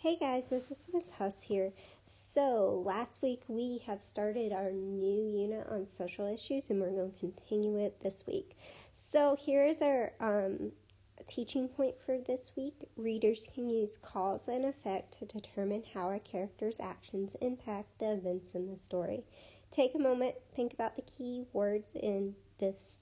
Hey guys, this is Miss Huss here. So, last week we have started our new unit on social issues and we're going to continue it this week. So, here is our teaching point for this week. Readers can use cause and effect to determine how a character's actions impact the events in the story. Take a moment, think about the key words in this.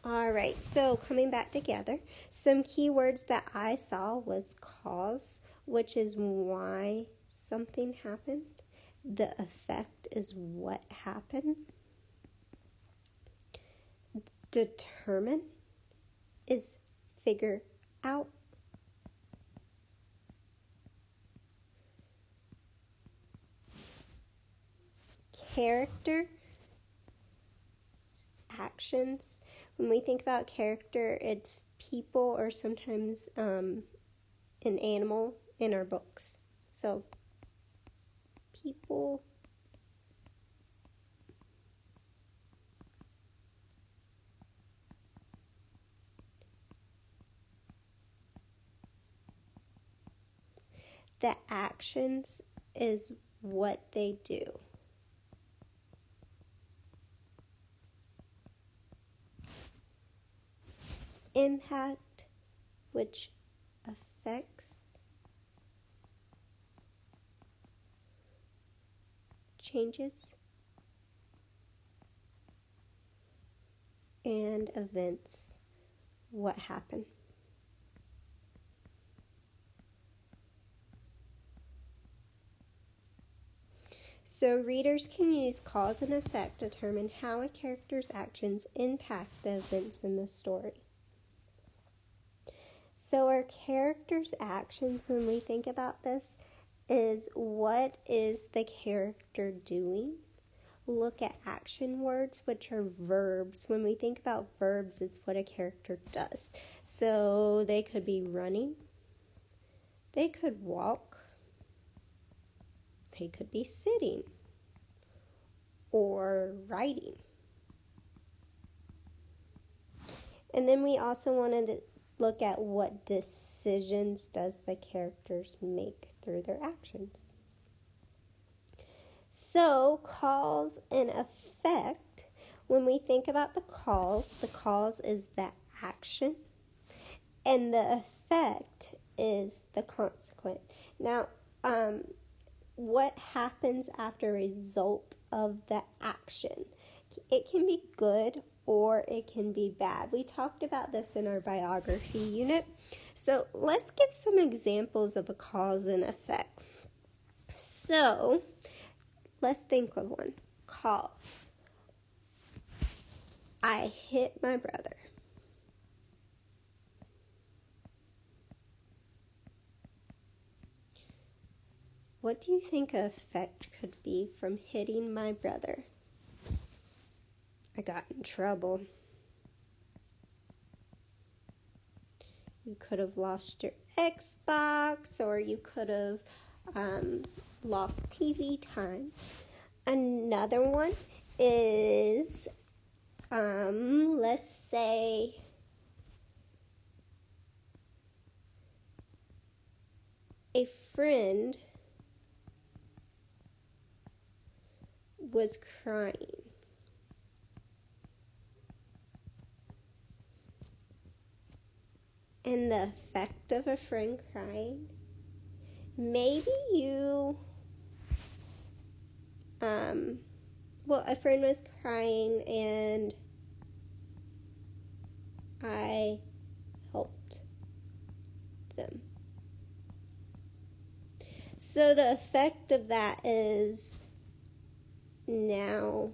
Alright, so coming back together, some key words that I saw was cause, which is why something happened. The effect is what happened. Determine is figure out. Character, actions. When we think about character, it's people or sometimes an animal in our books. So, people, the actions is what they do. Impact, which affects, changes, and events, what happened. So readers can use cause and effect to determine how a character's actions impact the events in the story. So our character's actions, when we think about this, is what is the character doing? Look at action words, which are verbs. When we think about verbs, it's what a character does. So they could be running, they could walk, they could be sitting, or writing. And then we also wanted to look at what decisions does the characters make through their actions. So, cause and effect, when we think about the cause is the action, and the effect is the consequence. Now, what happens after a result of the action? It can be good or it can be bad. We talked about this in our biography unit. So let's give some examples of a cause and effect. So let's think of one. Cause. I hit my brother. What do you think an effect could be from hitting my brother? I got in trouble. You could have lost your Xbox, or you could have lost TV time. Another one is, let's say, a friend was crying. And the effect of a friend crying, maybe you, a friend was crying and I helped them. So the effect of that is now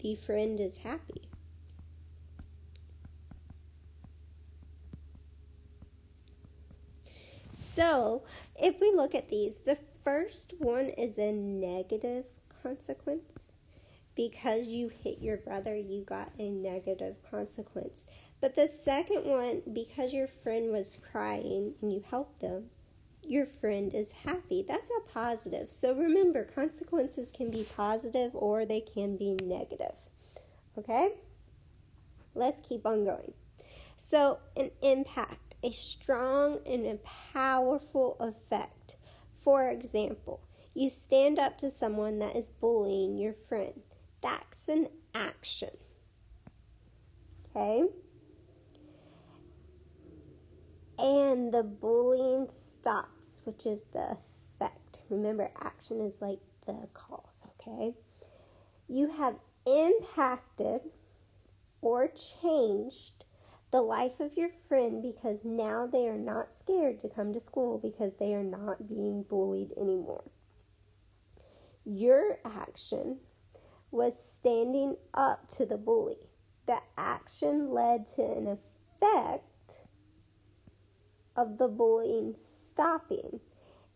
the friend is happy. So, if we look at these, the first one is a negative consequence. Because you hit your brother, you got a negative consequence. But the second one, because your friend was crying and you helped them, your friend is happy. That's a positive. So remember, consequences can be positive or they can be negative. Okay? Let's keep on going. So, an impact, a strong and a powerful effect. For example, you stand up to someone that is bullying your friend. That's an action. Okay? And the bullying stops, which is the effect. Remember, action is like the cause, okay? You have impacted or changed the life of your friend because now they are not scared to come to school because they are not being bullied anymore. Your action was standing up to the bully. The action led to an effect of the bullying stopping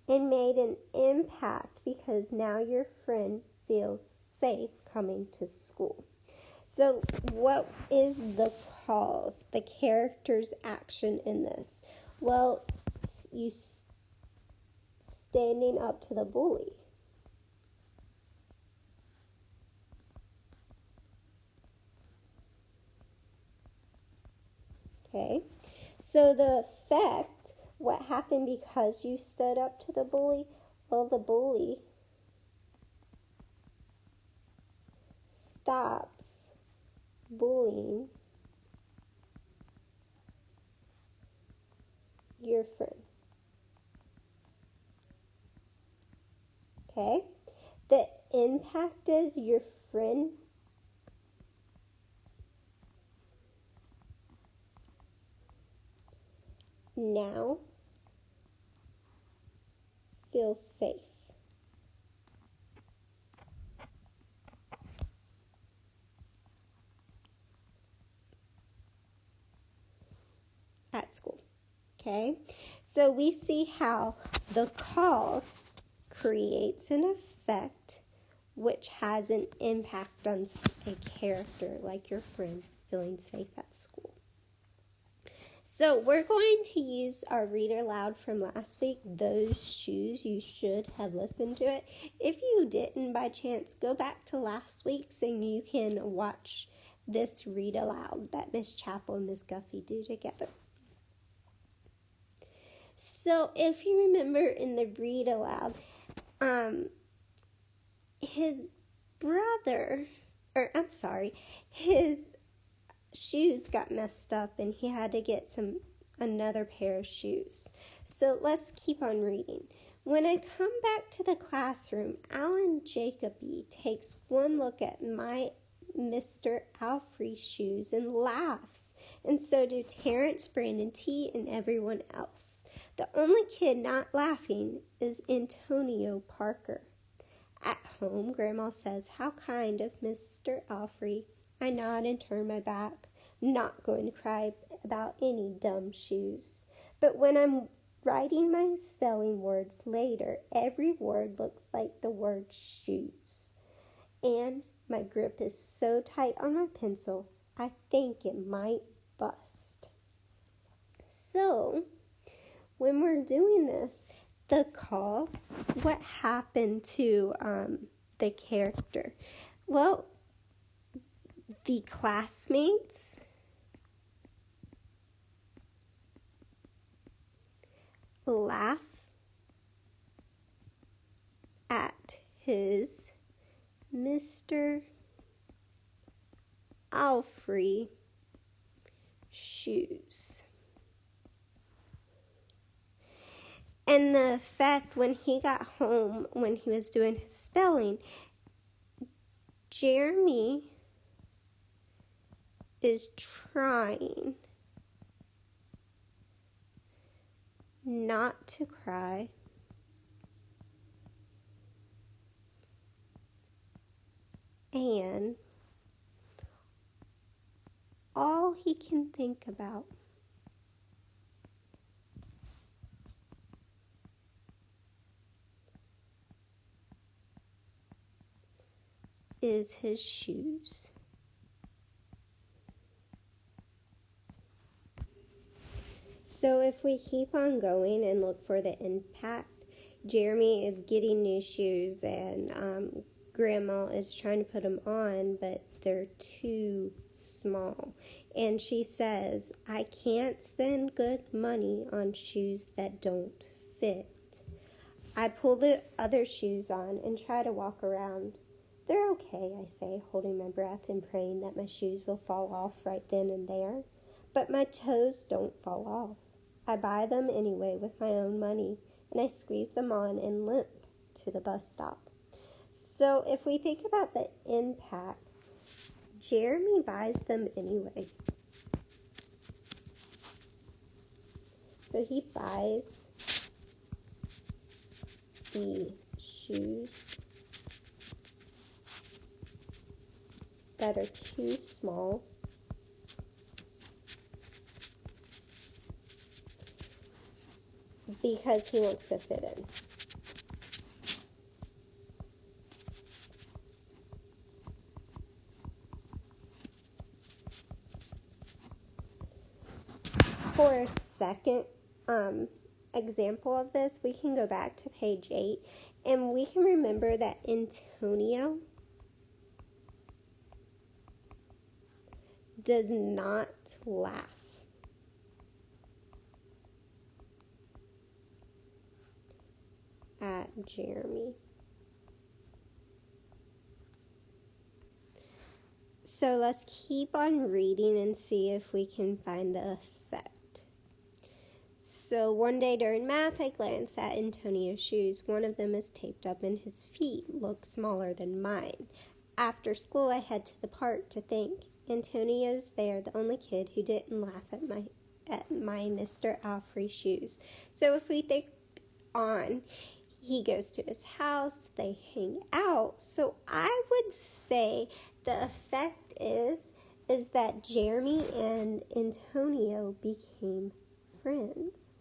and made an impact because now your friend feels safe coming to school. So what is the cause, the character's action in this? Well, you standing up to the bully. Okay, so the effect, what happened because you stood up to the bully? Well, the bully stops bullying your friend. Okay, the impact is your friend now feels safe. At school. Okay, so we see how the cause creates an effect which has an impact on a character, like your friend feeling safe at school. So we're going to use our read aloud from last week, Those Shoes. You should have listened to it. If you didn't by chance, go back to last week's and you can watch this read aloud that Miss Chappell and Miss Guffey do together. So if you remember in the read aloud, his shoes got messed up and he had to get another pair of shoes. So let's keep on reading. When I come back to the classroom, Alan Jacoby takes one look at my Mr. Alfrey's shoes and laughs, and so do Terrence, Brandon T, and everyone else. The only kid not laughing is Antonio Parker. At home, Grandma says, "How kind of Mr. Alfrey." I nod and turn my back, not going to cry about any dumb shoes. But when I'm writing my spelling words later, every word looks like the word shoes. And my grip is so tight on my pencil, I think it might bust. So, when we're doing this, the cause, what happened to the character? Well, the classmates laugh at his Mr. Alfrey shoes. And the effect when he got home, when he was doing his spelling, Jeremy is trying not to cry, and all he can think about is his shoes. So if we keep on going and look for the impact, Jeremy is getting new shoes and Grandma is trying to put them on, but they're too small. And she says, I can't spend good money on shoes that don't fit. I pull the other shoes on and try to walk around. They're okay, I say, holding my breath and praying that my shoes will fall off right then and there. But my toes don't fall off. I buy them anyway with my own money, and I squeeze them on and limp to the bus stop. So if we think about the impact, Jeremy buys them anyway. So he buys the shoes that are too small because he wants to fit in. For a second example of this, we can go back to page 8, and we can remember that Antonio does not laugh at Jeremy. So let's keep on reading and see if we can find the effect. So one day during math, I glanced at Antonio's shoes. One of them is taped up and his feet look smaller than mine. After school, I head to the park to think. Antonio's there, the only kid who didn't laugh at my Mr. Alfrey shoes. So if we think on, he goes to his house, they hang out. So I would say the effect is that Jeremy and Antonio became friends.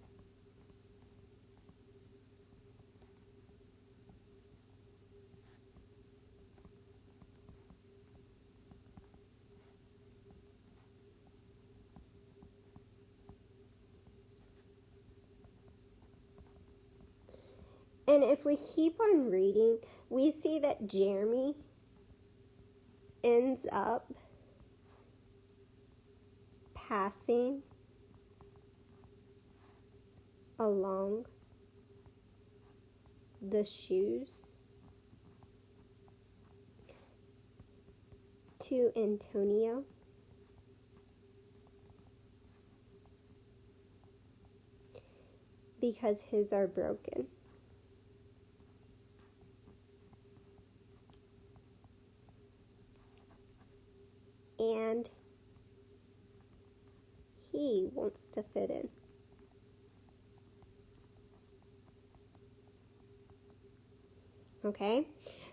And if we keep on reading, we see that Jeremy ends up passing along the shoes to Antonio. Because his are broken. And he wants to fit in. Okay?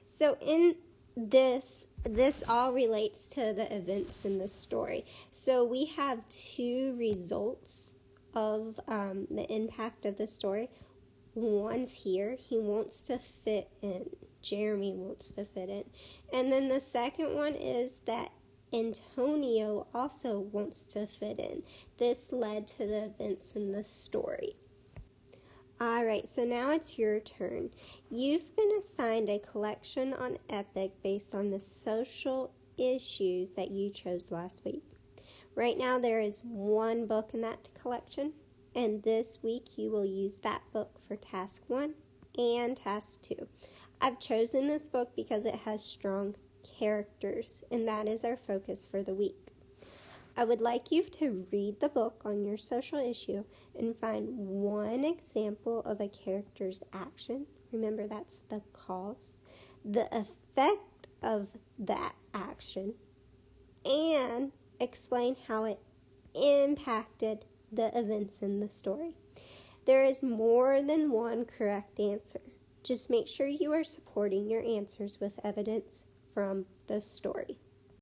So in this all relates to the events in the story. So we have two results of the impact of the story. One's here. He wants to fit in. Jeremy wants to fit in. And then the second one is that Antonio also wants to fit in. This led to the events in the story. Alright, so now it's your turn. You've been assigned a collection on Epic based on the social issues that you chose last week. Right now there is one book in that collection, and this week you will use that book for task 1 and task 2. I've chosen this book because it has strong characters, and that is our focus for the week. I would like you to read the book on your social issue and find one example of a character's action. Remember, that's the cause, the effect of that action, and explain how it impacted the events in the story. There is more than one correct answer. Just make sure you are supporting your answers with evidence from the story.